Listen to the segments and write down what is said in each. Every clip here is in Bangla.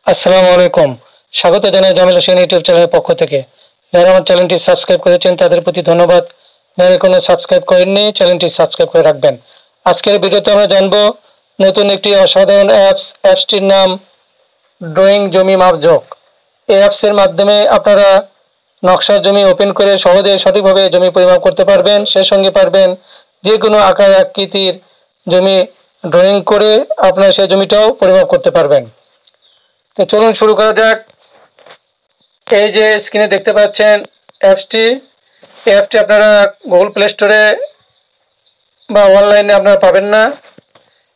আসসালামু আলাইকুম। স্বাগত জানাই জামিল হোসেন ইউটিউব চ্যানেলের পক্ষ থেকে। যারা আমার চ্যানেলটি সাবস্ক্রাইব করেছেন তাদের প্রতি ধন্যবাদ। যারা এখনো সাবস্ক্রাইব করেননি চ্যানেলটি সাবস্ক্রাইব করে রাখবেন। আজকের ভিডিওতে আমরা জানব নতুন একটি অসাধারণ অ্যাপসটির নাম ড্রয়িং জমি মাপজোক। এই অ্যাপসের মাধ্যমে আপনারা নকশার জমি ওপেন করে সহজে সঠিকভাবে জমি পরিমাপ করতে পারবেন। সে সঙ্গে পারবেন যে কোনো আকার আকৃতির জমি ড্রয়িং করে আপনারা সেই জমিটাও পরিমাপ করতে পারবেন। তো চলুন শুরু করা যাক। এই যে স্ক্রিনে দেখতে পাচ্ছেন এই অ্যাপটি আপনারা গুগল প্লে স্টোরে বা অনলাইনে আপনারা পাবেন না।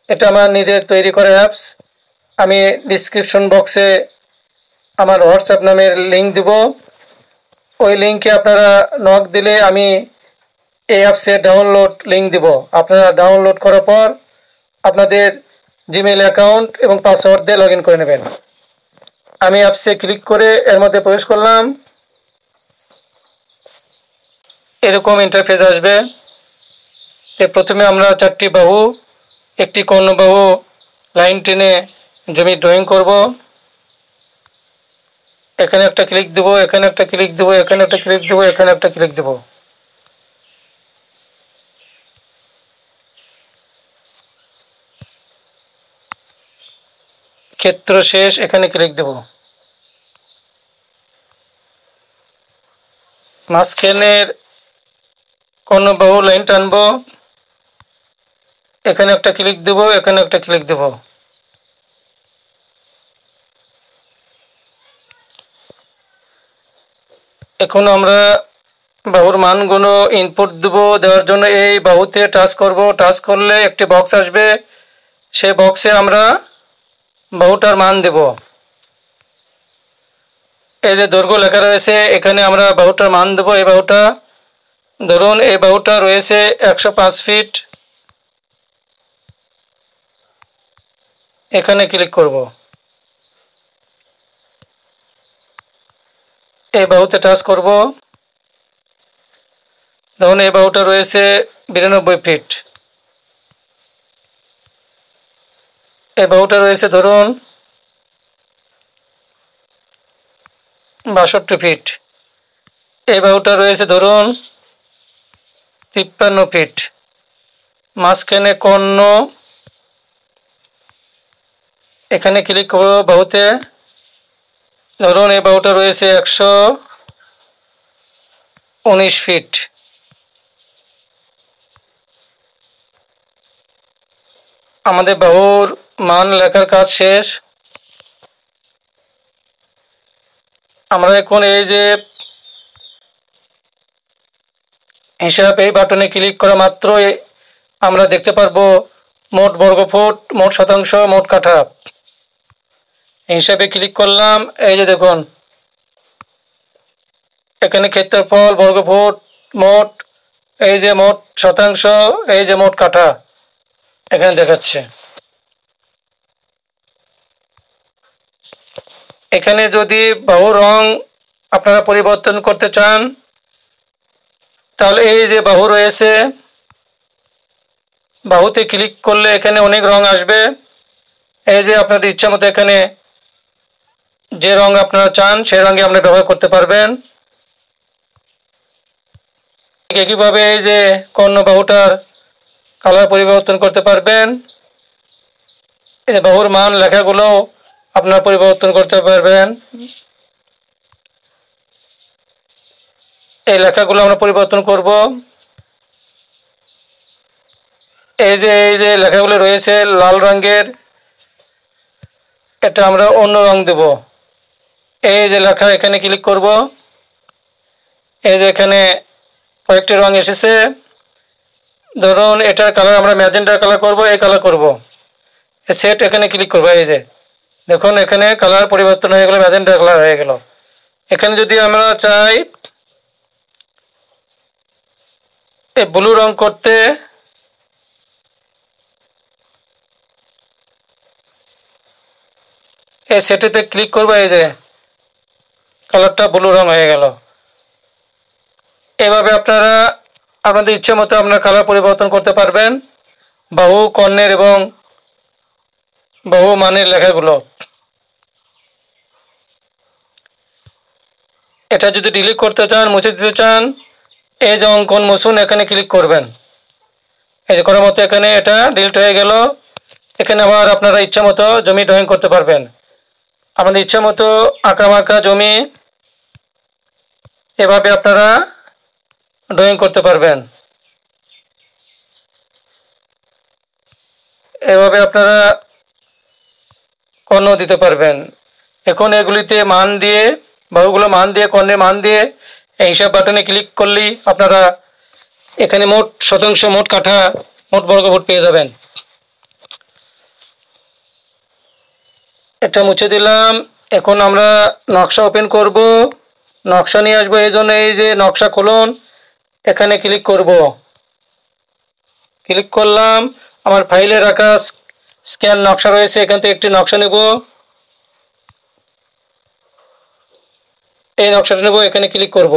এটা আমার নিজের তৈরি করা অ্যাপস। আমি ডিসক্রিপশন বক্সে আমার হোয়াটসঅ্যাপ নামের লিঙ্ক দেব। ওই লিঙ্কে আপনারা নক দিলে আমি এই অ্যাপসে ডাউনলোড লিঙ্ক দেব। আপনারা ডাউনলোড করার পর আপনাদের জিমেইল অ্যাকাউন্ট এবং পাসওয়ার্ড দিয়ে লগ ইন করে নেবেন। আমি অ্যাপসে ক্লিক করে এর মধ্যে প্রবেশ করলাম। এরকম ইন্টারফেস আসবে। প্রথমে আমরা চারটি বাহু, একটি কর্ণবাহু লাইন টেনে জমি ড্রয়িং করব। এখানে একটা ক্লিক দেব, এখানে একটা ক্লিক দেব, এখানে একটা ক্লিক দেব, এখানে একটা ক্লিক দেব। ক্ষেত্র শেষ, এখানে ক্লিক দেব। মাঝখানের কর্ণবাহু লাইন টানব, এখানে একটা ক্লিক দেব, এখানে একটা ক্লিক দেব। এখন আমরা বাহুর মানগুলো ইনপুট দেব। দেওয়ার জন্য এই বাহুতে টাচ করব। টাচ করলে একটি বক্স আসবে, সে বক্সে আমরা বাহুটার মান দেব। এই যে দৈর্ঘ্য লেখা রয়েছে, এখানে আমরা বাহুটার মান দেব। এই বাহুটা ধরুন, এই বাহুটা রয়েছে 105 ফিট। এখানে ক্লিক করব। এই বাহুতে টাচ করব। ধরুন এই বাহুটা রয়েছে 92 ফিট। এই বাহুটা রয়েছে ধরুন 62 ফিট। এই বাহুটা রয়েছে ধরুন 53 ফিট। মাঝখানে কর্ণ, এখানে ক্লিক করব বাহুতে। ধরুন এই বাহুটা রয়েছে 119 ফিট। আমাদের বাহুর মান লেখার কাজ শেষ। আমরা এখন এই যে হিসাব, এই বাটনে ক্লিক করা মাত্রই আমরা দেখতে পারবো মোট বর্গফুট, মোট শতাংশ, মোট কাঠা। হিসাবে ক্লিক করলাম। এই যে দেখুন, এখানে ক্ষেত্রফল, বর্গফুট, মোট, এই যে মোট শতাংশ, এই যে মোট কাঠা এখানে দেখাচ্ছে। এখানে যদি বাহুর রং আপনারা পরিবর্তন করতে চান, তাহলে এই যে বাহু রয়েছে, বাহুতে ক্লিক করলে এখানে অনেক রং আসবে। এই যে আপনাদের ইচ্ছা মতো এখানে যে রং আপনারা চান সেই রঙে আপনারা ব্যবহার করতে পারবেন। একইভাবে এই যে কর্ণবাহুটার কালার পরিবর্তন করতে পারবেন। এই যে বাহুর মান লেখাগুলো আপনারা পরিবর্তন করতে পারবেন। এই লেখাগুলো আমরা পরিবর্তন করব। এই যে লেখাগুলো রয়েছে লাল রঙের, এটা আমরা অন্য রং দেব। এই যে লেখা, এখানে ক্লিক করব। এই যে এখানে কয়েকটি রং এসেছে। ধরুন এটার কালার আমরা ম্যাজেন্ডা কালার করব, এই কালার করব। সেট, এখানে ক্লিক করব। এই যে দেখুন, এখানে কালার পরিবর্তন হয়ে গেল, ম্যাজেন্ডা কালার হয়ে গেল। এখানে যদি আমরা চাই এই ব্লু রং করতে, এই সেটেতে ক্লিক করব। এই যে কালারটা ব্লু রং হয়ে গেল। এভাবে আপনারা আপনাদের ইচ্ছে মতো আপনার কালার পরিবর্তন করতে পারবেন বাহু, কর্ণের এবং বাহু মানের লেখাগুলো। এটা যদি ডিলিট করতে চান, মুছে দিতে চান, এই যে অঙ্কন মুছুন এখানে ক্লিক করবেন। এই যে করার মতো এখানে এটা ডিলিট হয়ে গেল। এখানে আবার আপনারা ইচ্ছা মতো জমি ড্রয়িং করতে পারবেন। আমাদের ইচ্ছা মতো আঁকাবাঁকা জমি এভাবে আপনারা ড্রয়িং করতে পারবেন। এভাবে আপনারা কর্ণ দিতে পারবেন। এখন এগুলিতে মান দিয়ে, বাহুগুলো মান দিয়ে, কর্ণের মান দিয়ে এই হিসাব বাটনে ক্লিক করলেই আপনারা এখানে মোট শতাংশ, মোট কাঠা, মোট বর্গফুট পেয়ে যাবেন। এটা মুছে দিলাম। এখন আমরা নকশা ওপেন করব, নকশা নিয়ে আসবো। এই জন্য এই যে নকশা খুলুন, এখানে ক্লিক করব। ক্লিক করলাম, আমার ফাইলে রাখা স্ক্যান নকশা রয়েছে, এখান থেকে একটি নকশা নেব। এই নকশাটা নেব, এখানে ক্লিক করব।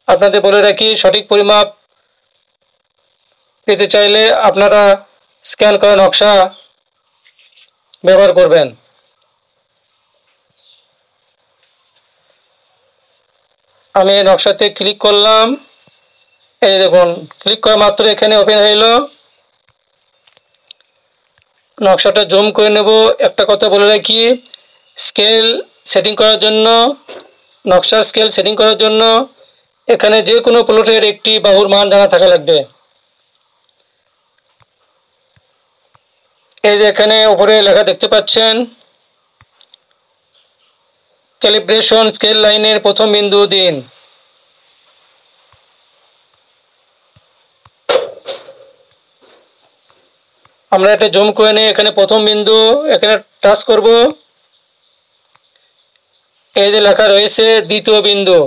আপনাদের বলে রাখি, সঠিক পরিমাপ পেতে চাইলে আপনারা স্ক্যান করা নকশা ব্যবহার করবেন। আমি এই নকশাতে ক্লিক করলাম। এই দেখুন, ক্লিক করা মাত্র এখানে ওপেন হইল। নকশাটা জুম করে নেব। একটা কথা বলে রাখি, স্কেল সেটিং করার জন্য, নকশার স্কেল সেটিং করার জন্য এখানে যে কোনো প্লটের একটি বাহুর মান জানা থাকা লাগবে। এই যে এখানে উপরে লেখা দেখতে পাচ্ছেন, ক্যালিব্রেশন স্কেল লাইনের প্রথম বিন্দু দিন। আমরা এটা জুম করে নিয়ে এখানে প্রথম বিন্দু এখানে টাচ করব। এই যে লেখা রয়েছে দ্বিতীয় বিন্দু,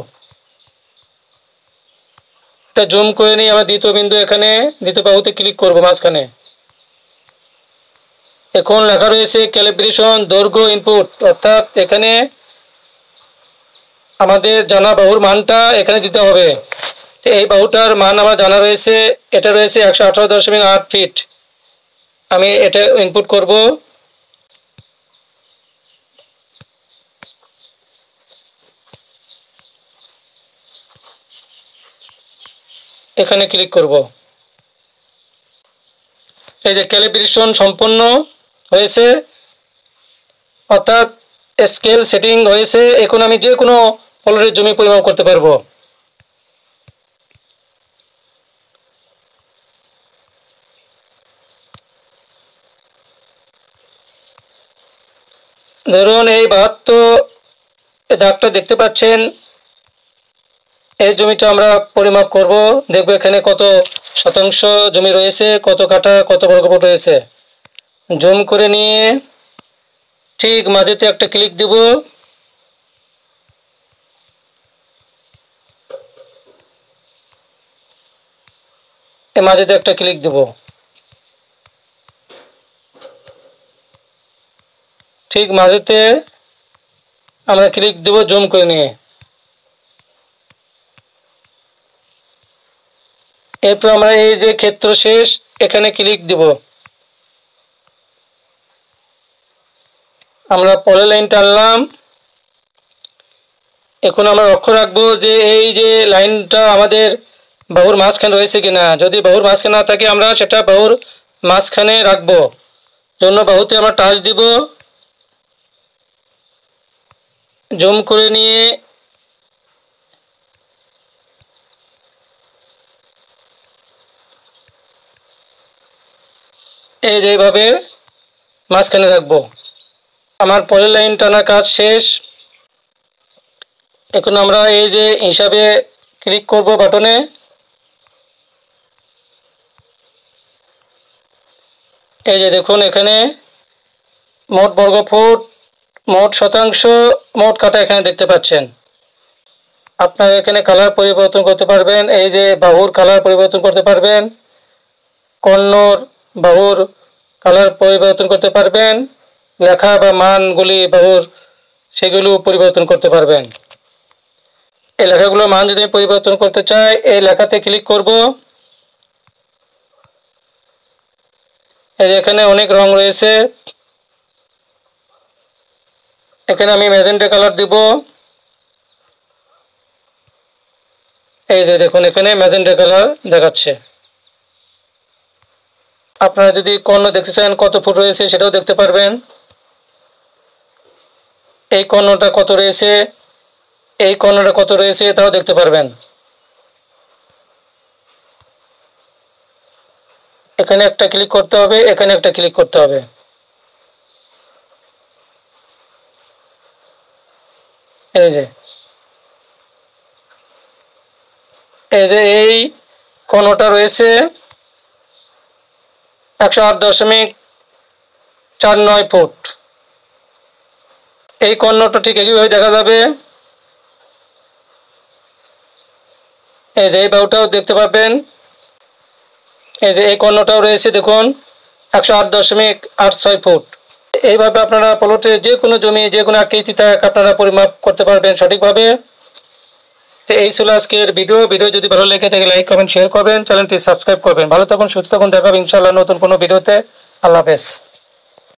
এটা জুম করে নিয়ে আমরা দ্বিতীয় বিন্দু এখানে দ্বিতীয় বাহুতে ক্লিক করব মাঝখানে। এখন লেখা রয়েছে ক্যালিব্রেশন দৈর্ঘ্য ইনপুট, অর্থাৎ এখানে আমাদের জানা বাহুর মানটা এখানে দিতে হবে। তো এই বাহুটার মান আমার জানা রয়েছে, এটা রয়েছে 118.8 ফিট। আমি এটা ইনপুট করব। এখানে ক্লিক করব। এই যে ক্যালিব্রেশন সম্পন্ন হয়েছে, অর্থাৎ স্কেল সেটিং হয়েছে। এখন আমি যে কোনো প্লটের জমি পরিমাপ করতে পারবো। ধরুন এই 72 দাগটা দেখতে পাচ্ছেন, এই জমিটা আমরা পরিমাপ করব। দেখব এখানে কত শতাংশ জমি রয়েছে, কত কাঠা, কত বর্গফুট রয়েছে। জুম করে নিয়ে ঠিক মাঝেতে একটা ক্লিক দিব। এই মাঝেতে একটা ক্লিক দিব। ঠিক মাঝেতে আমরা ক্লিক দেব জুম করে নিয়ে। এরপর আমরা এই যে ক্ষেত্র শেষ, এখানে ক্লিক দেব। আমরা পরের লাইন টানলাম। এখন আমরা লক্ষ্য রাখবো যে এই যে লাইনটা আমাদের বাহুর মাঝখানে রয়েছে কিনা। যদি বাহুর মাঝখানে না থাকে আমরা সেটা বাহুর মাঝখানে রাখবো। জন্য বাহুতে আমরা টাচ দিব। জুম করে নিয়ে এই যে এইভাবে মাঝখানে রাখবো। আমার পরের লাইন টানা কাজ শেষ। এখন আমরা এই যে হিসাবে ক্লিক করব বাটনে। এই যে দেখুন এখানে মোট বর্গফুট, মোট শতাংশ, মোট কাঠা এখানে দেখতে পাচ্ছেন। আপনারা এখানে কালার পরিবর্তন করতে পারবেন। এই যে বাহুর কালার পরিবর্তন করতে পারবেন, কর্ণর বাহুর কালার পরিবর্তন করতে পারবেন, লেখা বা মানগুলি বাহুর সেগুলো পরিবর্তন করতে পারবেন। এই লেখাগুলোর মান যদি আমি পরিবর্তন করতে চাই, এই লেখাতে ক্লিক করব। এই যে এখানে অনেক রং রয়েছে, এখানে আমি ম্যাজেন্টা কালার দিব। এই যে দেখুন এখানে ম্যাজেন্টা কালার দেখাচ্ছে। আপনারা যদি কর্ণ দেখতে চান কত ফুট রয়েছে সেটাও দেখতে পারবেন। এই কর্ণটা কত রয়েছে, এই কর্ণটা কত রয়েছে তাও দেখতে পারবেন। এখানে একটা ক্লিক করতে হবে, এখানে একটা ক্লিক করতে হবে। এই যে এই কর্ণটা রয়েছে 108.49 ফুট। এই কর্ণটা ঠিক একইভাবে দেখা যাবে। এই যে এই বাহুটাও দেখতে পাবেন। এই যে এই কর্ণটাও রয়েছে দেখুন 108.86 ফুট। এইভাবে আপনারা প্লটে যে কোনো জমি যে কোনো আকৃতি থাক আপনারা পরিমাপ করতে পারবেন সঠিকভাবে। তো এই ছিল আজকের ভিডিও যদি ভালো লেগে থাকে লাইক কমেন্ট শেয়ার করবেন, চ্যানেলটি সাবস্ক্রাইব করবেন। ভালো থাকুন, সুস্থ থাকুন, দেখা হবে ইনশাআল্লাহ নতুন কোনো ভিডিওতে। আল্লাহ হাফেজ।